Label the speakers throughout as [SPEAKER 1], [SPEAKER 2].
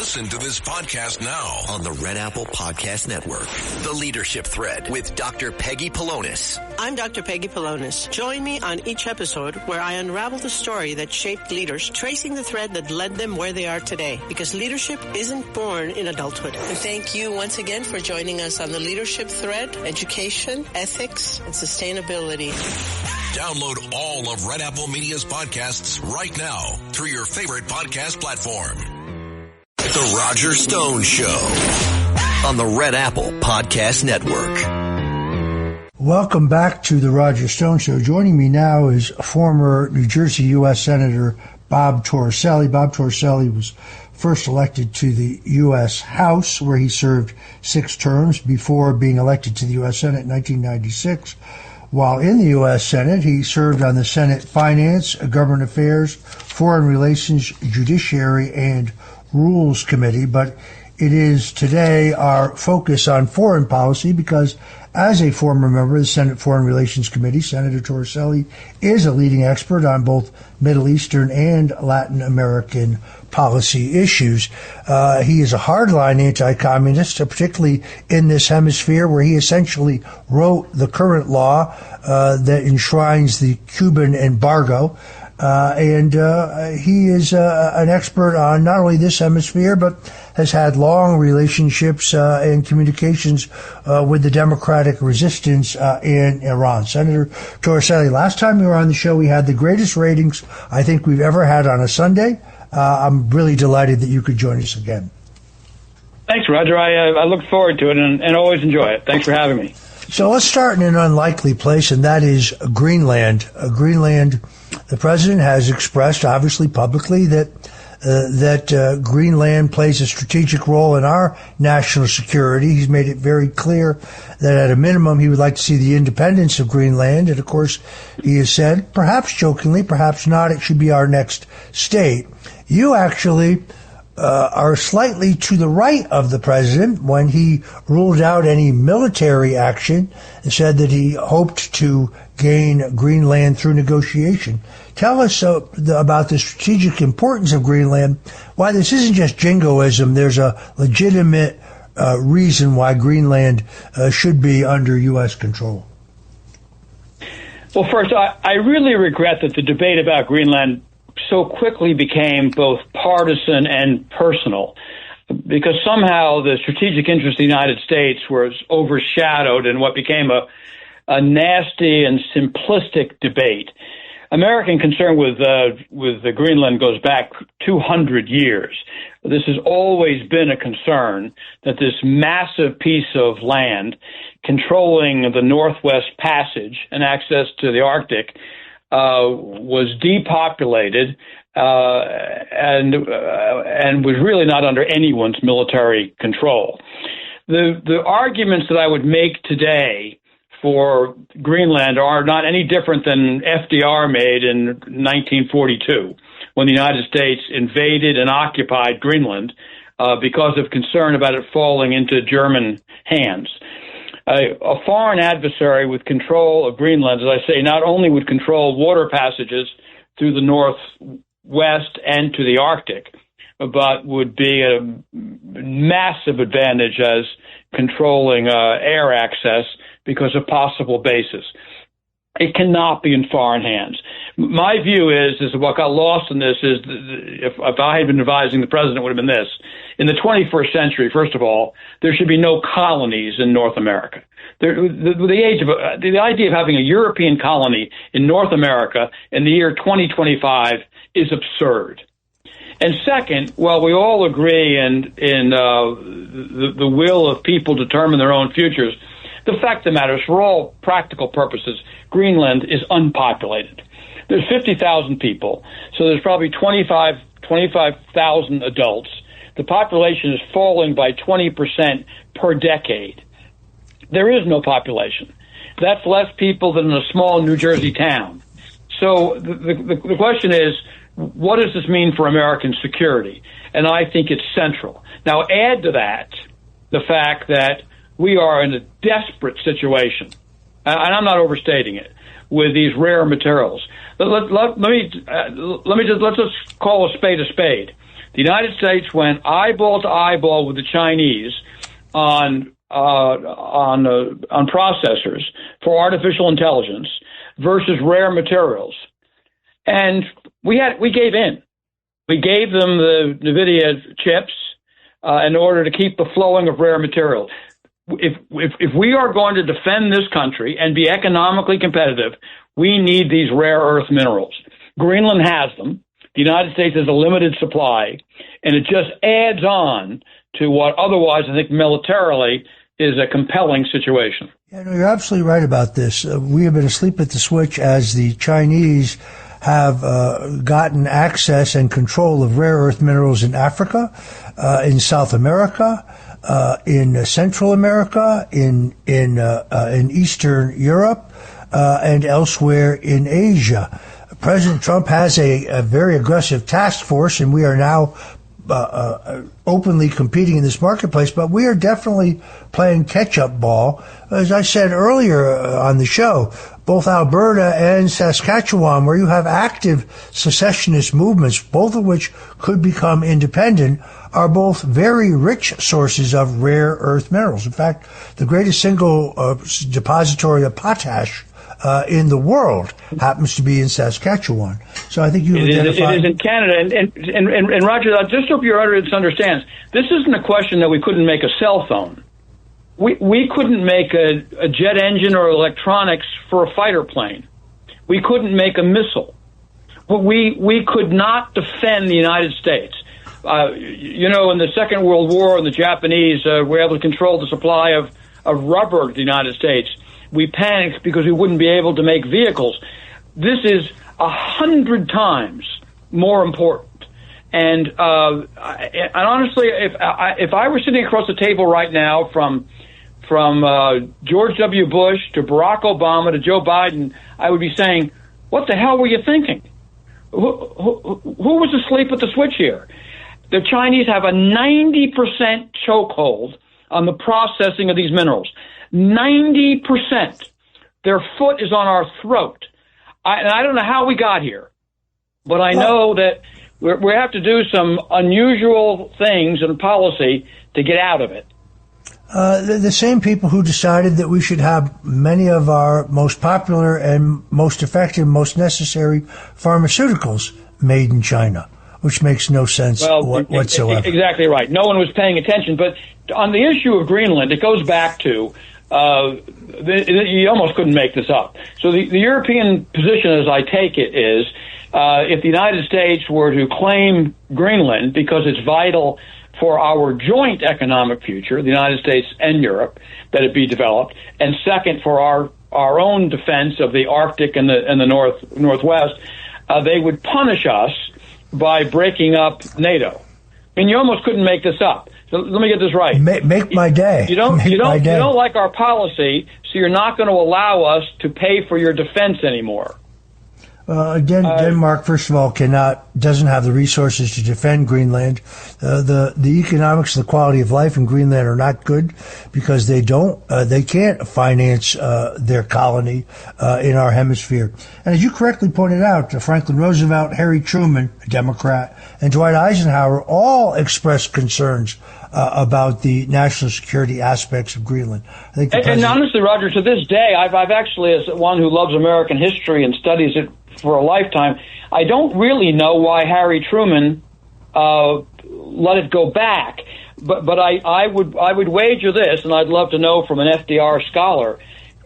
[SPEAKER 1] Listen to this podcast now
[SPEAKER 2] on the Red Apple Podcast Network. The Leadership Thread with Dr. Peggy Polonus.
[SPEAKER 3] I'm Dr. Peggy Polonus. Join me on each episode where I unravel the story that shaped leaders, tracing the thread that led them where they are today. Because leadership isn't born in adulthood. And thank you once again for joining us on the Leadership Thread, education, ethics, and sustainability.
[SPEAKER 1] Download all of Red Apple Media's podcasts right now through your favorite podcast platform.
[SPEAKER 2] The Roger Stone Show on the Red Apple Podcast Network.
[SPEAKER 4] Welcome back to the Roger Stone Show. Joining me now is former New Jersey U.S. Senator Bob Torricelli. Bob Torricelli was first elected to the U.S. House, where he served 6 terms before being elected to the U.S. Senate in 1996. While in the U.S. Senate, he served on the Senate Finance, Government Affairs, Foreign Relations, Judiciary, and Rules Committee, but it is today our focus on foreign policy because as a former member of the Senate Foreign Relations Committee, Senator Torricelli is a leading expert on both Middle Eastern and Latin American policy issues. He is a hardline anti-communist, particularly in this hemisphere where he essentially wrote the current law that enshrines the Cuban embargo. And he is an expert on not only this hemisphere, but has had long relationships and communications with the democratic resistance in Iran. Senator Torricelli, last time you were on the show, we had the greatest ratings I think we've ever had on a Sunday. I'm really delighted that you could join us again.
[SPEAKER 5] Thanks, Roger. I look forward to it and always enjoy it. Thanks for having me.
[SPEAKER 4] So let's start in an unlikely place, and that is Greenland. Greenland, the president has expressed, obviously publicly, that Greenland plays a strategic role in our national security. He's made it very clear that at a minimum he would like to see the independence of Greenland. And of course, he has said, perhaps jokingly, perhaps not, it should be our next state. You actually are slightly to the right of the president when he ruled out any military action and said that he hoped to gain Greenland through negotiation. Tell us about the strategic importance of Greenland, why this isn't just jingoism. There's a legitimate reason why Greenland should be under U.S. control.
[SPEAKER 5] Well, first, I really regret that the debate about Greenland so quickly became both partisan and personal, because somehow the strategic interest of the United States was overshadowed in what became a nasty and simplistic debate. American concern with the Greenland goes back 200 years. This has always been a concern that this massive piece of land controlling the Northwest Passage and access to the Arctic was depopulated and was really not under anyone's military control. The arguments that I would make today for Greenland are not any different than FDR made in 1942 when the United States invaded and occupied Greenland because of concern about it falling into German hands. A foreign adversary with control of Greenland, as I say, not only would control water passages through the Northwest and to the Arctic, but would be a massive advantage as controlling air access because of possible bases. It cannot be in foreign hands. My view is what got lost in this is, if I had been advising the president, it would have been this. In the 21st century, first of all, there should be no colonies in North America. The idea of having a European colony in North America in the year 2025 is absurd. And second, while we all agree in the will of people to determine their own futures, the fact of the matter is, for all practical purposes, Greenland is unpopulated. There's 50,000 people, so there's probably 25,000 adults. The population is falling by 20% per decade. There is no population. That's less people than in a small New Jersey town. So the question is, what does this mean for American security? And I think it's central. Now, add to that the fact that we are in a desperate situation, and I'm not overstating it, with these rare materials. Let's just call a spade a spade. The United States went eyeball to eyeball with the Chinese on processors for artificial intelligence versus rare materials, and we gave in. We gave them the NVIDIA chips in order to keep the flowing of rare material. If we are going to defend this country and be economically competitive, we need these rare earth minerals. Greenland has them. The United States has a limited supply, and it just adds on to what otherwise, I think, militarily is a compelling situation.
[SPEAKER 4] Yeah, no, you're absolutely right about this. We have been asleep at the switch as the Chinese have gotten access and control of rare earth minerals in Africa, in South America, in Central America, in Eastern Europe, and elsewhere in Asia. President Trump has a very aggressive task force, and we are now openly competing in this marketplace, but we are definitely playing catch-up ball. As I said earlier on the show, both Alberta and Saskatchewan, where you have active secessionist movements, both of which could become independent, are both very rich sources of rare earth minerals. In fact, the greatest single depository of potash in the world happens to be in Saskatchewan. So I think you identified...
[SPEAKER 5] It is in Canada. And Roger, just so your audience understands, this isn't a question that we couldn't make a cell phone. We couldn't make a jet engine or electronics for a fighter plane. We couldn't make a missile. But we could not defend the United States. In the Second World War, the Japanese were able to control the supply of rubber to the United States. We panicked because we wouldn't be able to make vehicles. This is 100 times more important. And honestly, if I were sitting across the table right now from George W. Bush to Barack Obama to Joe Biden, I would be saying, what the hell were you thinking? Who was asleep at the switch here? The Chinese have a 90% chokehold on the processing of these minerals. 90%. Their foot is on our throat. I don't know how we got here, but I know that we have to do some unusual things in policy to get out of it.
[SPEAKER 4] The same people who decided that we should have many of our most popular and most effective, most necessary pharmaceuticals made in China, which makes no sense whatsoever.
[SPEAKER 5] Exactly right. No one was paying attention. But on the issue of Greenland, it goes back to you almost couldn't make this up. So the European position, as I take it, is if the United States were to claim Greenland because it's vital for our joint economic future, the United States and Europe, that it be developed, and second, for our own defense of the Arctic and the Northwest, they would punish us by breaking up NATO. I mean, you almost couldn't make this up. So let me get this right.
[SPEAKER 4] Make my day.
[SPEAKER 5] You don't like our policy, so you're not going to allow us to pay for your defense anymore.
[SPEAKER 4] Denmark, first of all, doesn't have the resources to defend Greenland. The economics and the quality of life in Greenland are not good because they can't finance their colony in our hemisphere. And as you correctly pointed out, Franklin Roosevelt, Harry Truman, a Democrat, and Dwight Eisenhower all expressed concerns about the national security aspects of Greenland. I think and
[SPEAKER 5] honestly, Roger, to this day, I've actually, as one who loves American history and studies it for a lifetime, I don't really know why Harry Truman let it go back. But I would wager this, and I'd love to know from an FDR scholar.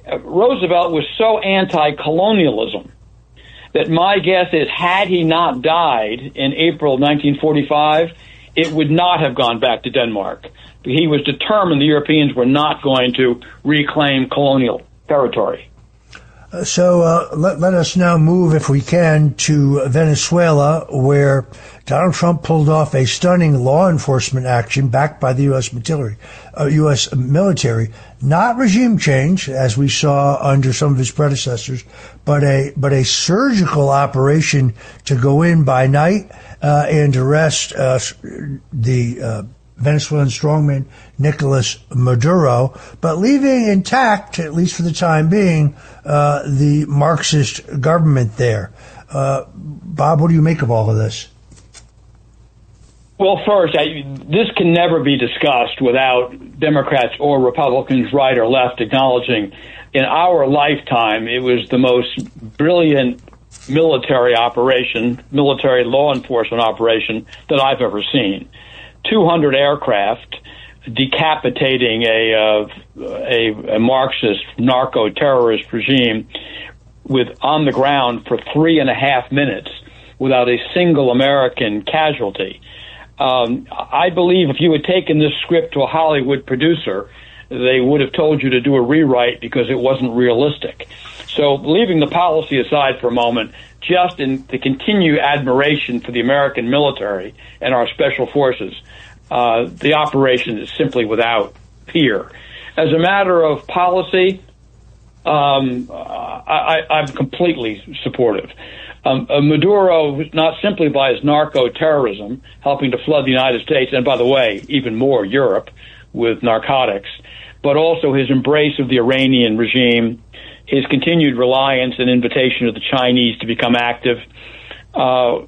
[SPEAKER 5] Roosevelt was so anti-colonialism that my guess is, had he not died in April 1945, it would not have gone back to Denmark. He was determined the Europeans were not going to reclaim colonial territory.
[SPEAKER 4] So let us now move, if we can, to Venezuela, where Donald Trump pulled off a stunning law enforcement action backed by the U.S. military. Not regime change, as we saw under some of his predecessors, but a surgical operation to go in by night and arrest the Venezuelan strongman Nicolás Maduro, but leaving intact, at least for the time being, the Marxist government there. Bob, what do you make of all of this?
[SPEAKER 5] Well, first, this can never be discussed without Democrats or Republicans, right or left, acknowledging in our lifetime it was the most brilliant military law enforcement operation that I've ever seen. 200 aircraft decapitating a Marxist narco-terrorist regime on the ground for 3.5 minutes without a single American casualty. I believe if you had taken this script to a Hollywood producer, they would have told you to do a rewrite because it wasn't realistic. So leaving the policy aside for a moment, just in the continued admiration for the American military and our special forces, the operation is simply without peer. As a matter of policy, I'm completely supportive. Maduro, not simply by his narco-terrorism, helping to flood the United States, and by the way, even more Europe with narcotics, but also his embrace of the Iranian regime, his continued reliance and invitation of the Chinese to become active. I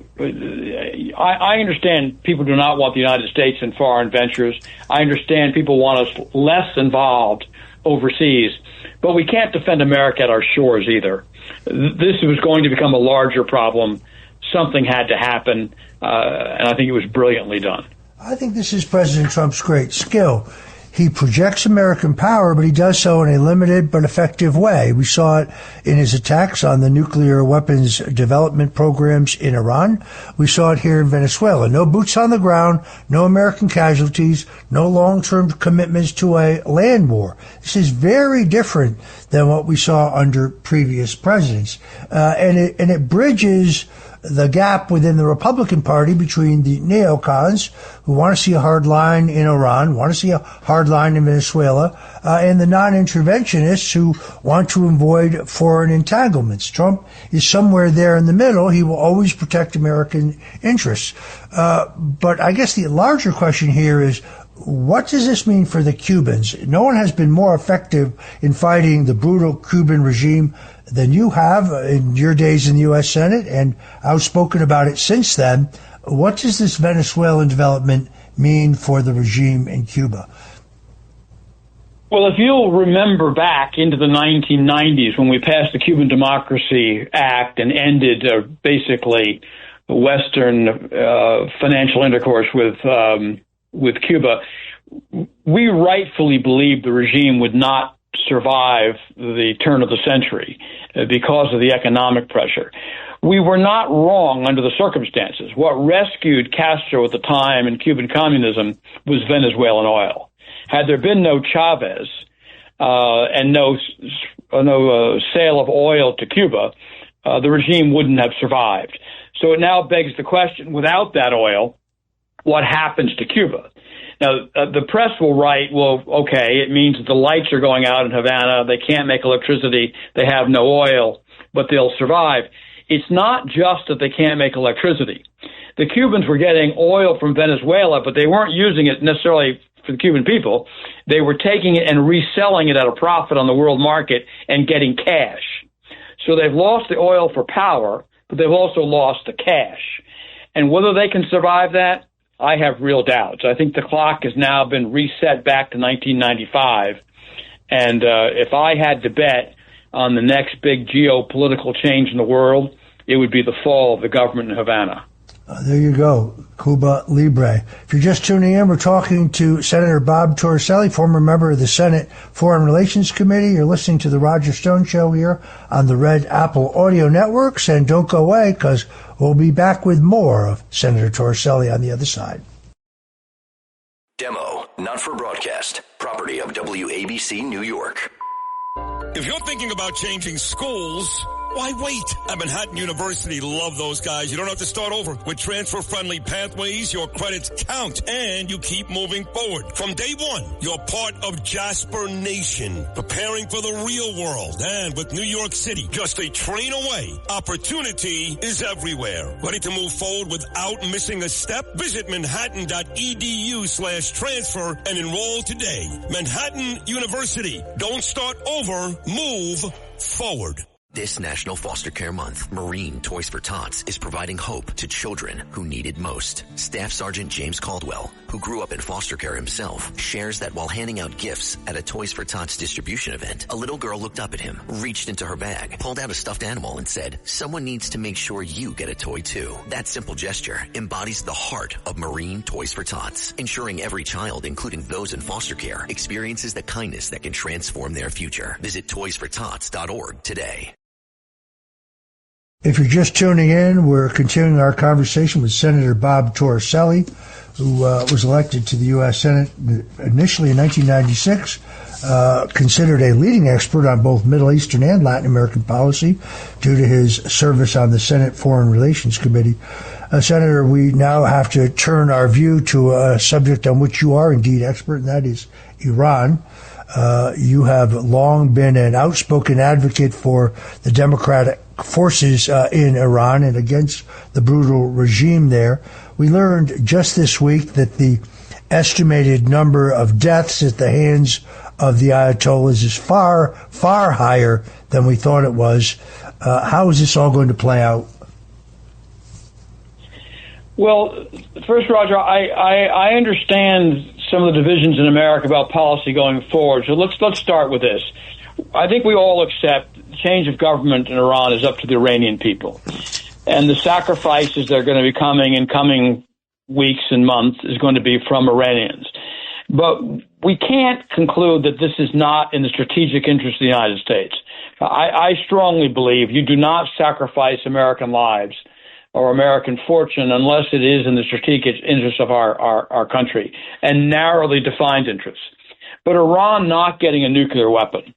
[SPEAKER 5] understand people do not want the United States in foreign ventures. I understand people want us less involved overseas, but we can't defend America at our shores either. This was going to become a larger problem. Something had to happen, and I think it was brilliantly done.
[SPEAKER 4] I think this is President Trump's great skill. He projects American power, but he does so in a limited but effective way. We saw it in his attacks on the nuclear weapons development programs in Iran. We saw it here in Venezuela. No boots on the ground, no American casualties, no long-term commitments to a land war. This is very different than what we saw under previous presidents. And it bridges the gap within the Republican Party between the neocons who want to see a hard line in Iran, want to see a hard line in Venezuela, and the non-interventionists who want to avoid foreign entanglements. Trump is somewhere there in the middle. He will always protect American interests. But I guess the larger question here is, what does this mean for the Cubans? No one has been more effective in fighting the brutal Cuban regime than you have in your days in the U.S. Senate, and outspoken about it since then. What does this Venezuelan development mean for the regime in Cuba?
[SPEAKER 5] Well, if you'll remember back into the 1990s when we passed the Cuban Democracy Act and ended basically Western financial intercourse with Cuba, we rightfully believed the regime would not survive the turn of the century because of the economic pressure. We were not wrong under the circumstances. What rescued Castro at the time in Cuban communism was Venezuelan oil. Had there been no Chavez and no sale of oil to Cuba, the regime wouldn't have survived. So it now begs the question, without that oil, what happens to Cuba? Now, the press will write, well, okay, it means that the lights are going out in Havana, they can't make electricity, they have no oil, but they'll survive. It's not just that they can't make electricity. The Cubans were getting oil from Venezuela, but they weren't using it necessarily for the Cuban people. They were taking it and reselling it at a profit on the world market and getting cash. So they've lost the oil for power, but they've also lost the cash. And whether they can survive that, I have real doubts. I think the clock has now been reset back to 1995. And if I had to bet on the next big geopolitical change in the world, it would be the fall of the government in Havana.
[SPEAKER 4] There you go, Cuba Libre. If you're just tuning in, we're talking to Senator Bob Torricelli, former member of the Senate Foreign Relations Committee. You're listening to The Roger Stone Show here on the Red Apple Audio Networks. And don't go away, because we'll be back with more of Senator Torricelli on the other side.
[SPEAKER 2] Demo, not for broadcast. Property of WABC New York.
[SPEAKER 6] If you're thinking about changing schools, why wait? At Manhattan University, love those guys. You don't have to start over. With transfer-friendly pathways, your credits count, and you keep moving forward. From day one, you're part of Jasper Nation, preparing for the real world. And with New York City just a train away, opportunity is everywhere. Ready to move forward without missing a step? Visit manhattan.edu/transfer and enroll today. Manhattan University. Don't start over, move forward.
[SPEAKER 2] This National Foster Care Month, Marine Toys for Tots is providing hope to children who need it most. Staff Sergeant James Caldwell, who grew up in foster care himself, shares that while handing out gifts at a Toys for Tots distribution event, a little girl looked up at him, reached into her bag, pulled out a stuffed animal and said, "Someone needs to make sure you get a toy too." That simple gesture embodies the heart of Marine Toys for Tots, ensuring every child, including those in foster care, experiences the kindness that can transform their future. Visit toysfortots.org today.
[SPEAKER 4] If you're just tuning in, we're continuing our conversation with Senator Bob Torricelli, who was elected to the U.S. Senate initially in 1996, considered a leading expert on both Middle Eastern and Latin American policy due to his service on the Senate Foreign Relations Committee. Senator, we now have to turn our view to a subject on which you are indeed expert, and that is Iran. You have long been an outspoken advocate for the democratic forces in Iran and against the brutal regime there. We learned just this week that the estimated number of deaths at the hands of the Ayatollahs is far, far higher than we thought it was. How is this all going to play out?
[SPEAKER 5] Well, first, Roger, I understand some of the divisions in America about policy going forward. So let's start with this. I think we all accept the change of government in Iran is up to the Iranian people. And the sacrifices that are going to be coming in coming weeks and months is going to be from Iranians. But we can't conclude that this is not in the strategic interest of the United States. I strongly believe you do not sacrifice American lives or American fortune unless it is in the strategic interest of our country and narrowly defined interests. But Iran not getting a nuclear weapon,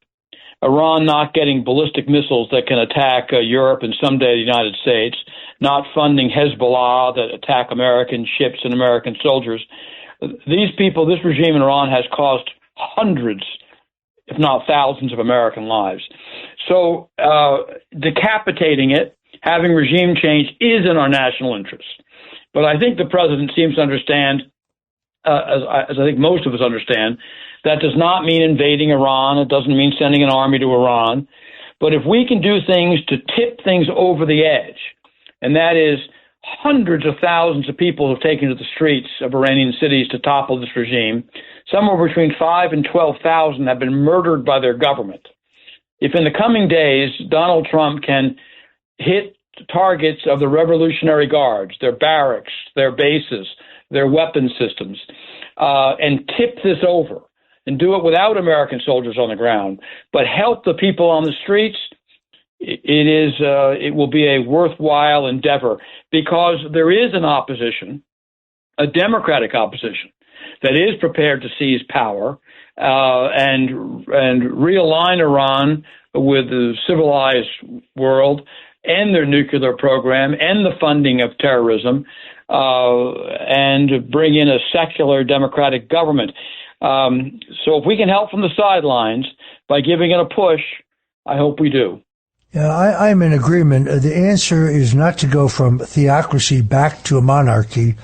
[SPEAKER 5] Iran not getting ballistic missiles that can attack Europe and someday the United States, not funding Hezbollah that attack American ships and American soldiers. These people, this regime in Iran has cost hundreds, if not thousands, of American lives. So decapitating it, having regime change is in our national interest. But I think the president seems to understand, as I think most of us understand, that does not mean invading Iran. It doesn't mean sending an army to Iran. But if we can do things to tip things over the edge, and that is hundreds of thousands of people have taken to the streets of Iranian cities to topple this regime, somewhere between 5,000 and 12,000 have been murdered by their government. If in the coming days Donald Trump can hit targets of the Revolutionary Guards, their barracks, their bases, their weapon systems, and tip this over, and do it without American soldiers on the ground, but help the people on the streets, it will be a worthwhile endeavor, because there is an opposition, a democratic opposition, that is prepared to seize power and realign Iran with the civilized world and their nuclear program and the funding of terrorism, and bring in a secular democratic government. So if we can help from the sidelines by giving it a push, I hope we do.
[SPEAKER 4] Yeah, I'm in agreement. The answer is not to go from theocracy back to a monarchy.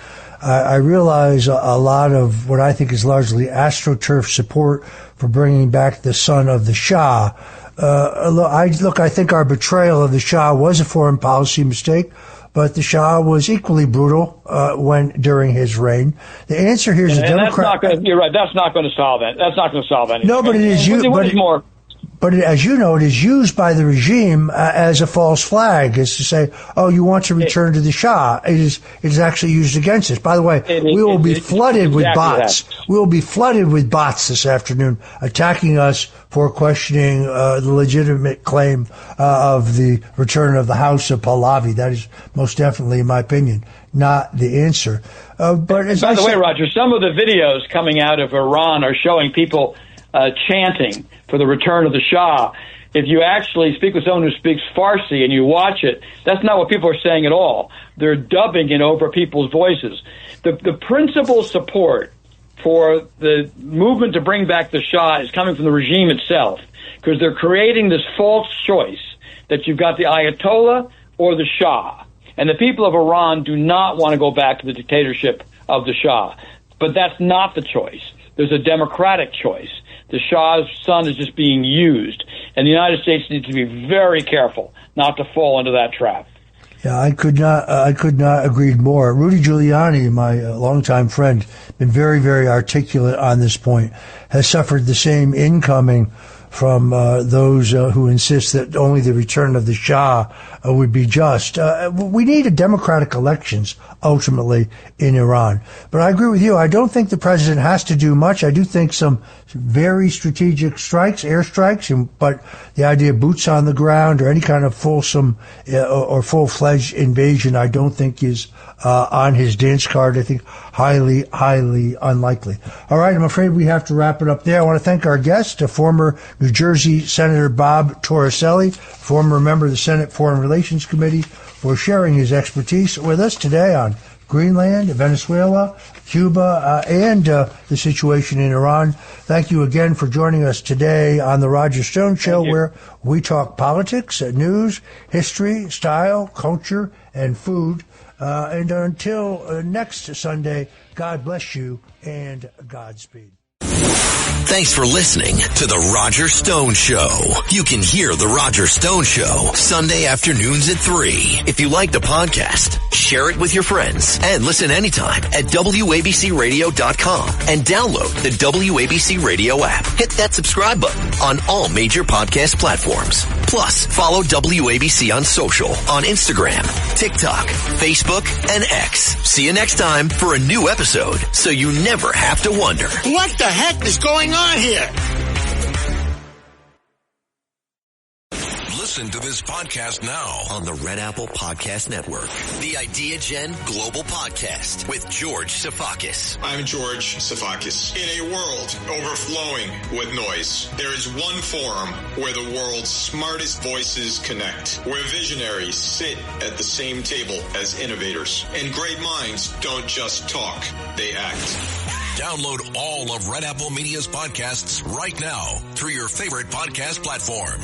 [SPEAKER 4] I realize a lot of what I think is largely AstroTurf support for bringing back the son of the Shah. I think our betrayal of the Shah was a foreign policy mistake, but the Shah was equally brutal during his reign. The answer here is
[SPEAKER 5] you're right. That's not going to solve it. That's not going to solve anything.
[SPEAKER 4] No, but it is But as you know, it is used by the regime as a false flag, is to say, "Oh, you want to return to the Shah." It is actually used against us. By the way, we will be flooded with bots. We will be flooded with bots this afternoon attacking us for questioning the legitimate claim of the return of the House of Pahlavi. That is most definitely, in my opinion, not the answer. But
[SPEAKER 5] by the way, Roger, some of the videos coming out of Iran are showing people chanting for the return of the Shah. If you actually speak with someone who speaks Farsi and you watch it, that's not what people are saying at all. They're dubbing it over people's voices. The principal support for the movement to bring back the Shah is coming from the regime itself, because they're creating this false choice that you've got the Ayatollah or the Shah. And the people of Iran do not want to go back to the dictatorship of the Shah. But that's not the choice. there's a democratic choice. The Shah's son is just being used, and the United States needs to be very careful not to fall into that trap.
[SPEAKER 4] Yeah, I could not agree more. Rudy Giuliani, my longtime friend, been very, very articulate on this point, has suffered the same incoming from those who insist that only the return of the Shah would be just. We need a democratic elections, ultimately, in Iran. But I agree with you. I don't think the president has to do much. I do think some very strategic strikes, airstrikes, but the idea of boots on the ground or any kind of fulsome or full-fledged invasion, I don't think is on his dance card. I think highly, highly unlikely. All right, I'm afraid we have to wrap it up there. I want to thank our guest, former New Jersey Senator Bob Torricelli, former member of the Senate Foreign Relations Committee, for sharing his expertise with us today on Greenland, Venezuela, Cuba, and the situation in Iran. Thank you again for joining us today on The Roger Stone Show, where we talk politics, news, history, style, culture, and food. And until next Sunday, God bless you and Godspeed.
[SPEAKER 2] Thanks for listening to The Roger Stone Show. You can hear The Roger Stone Show Sunday afternoons at 3. If you like the podcast, share it with your friends and listen anytime at WABCRadio.com and download the WABC Radio app. Hit that subscribe button on all major podcast platforms. Plus, follow WABC on social on Instagram, TikTok, Facebook, and X. See you next time for a new episode so you never have to wonder,
[SPEAKER 7] what the heck is going on here?
[SPEAKER 1] Listen to this podcast now
[SPEAKER 2] on the Red Apple Podcast Network. The Idea Gen Global Podcast with George Sifakis.
[SPEAKER 8] I'm George Sifakis. In a world overflowing with noise, there is one forum where the world's smartest voices connect, where visionaries sit at the same table as innovators, and great minds don't just talk, they act.
[SPEAKER 1] Download all of Red Apple Media's podcasts right now through your favorite podcast platform.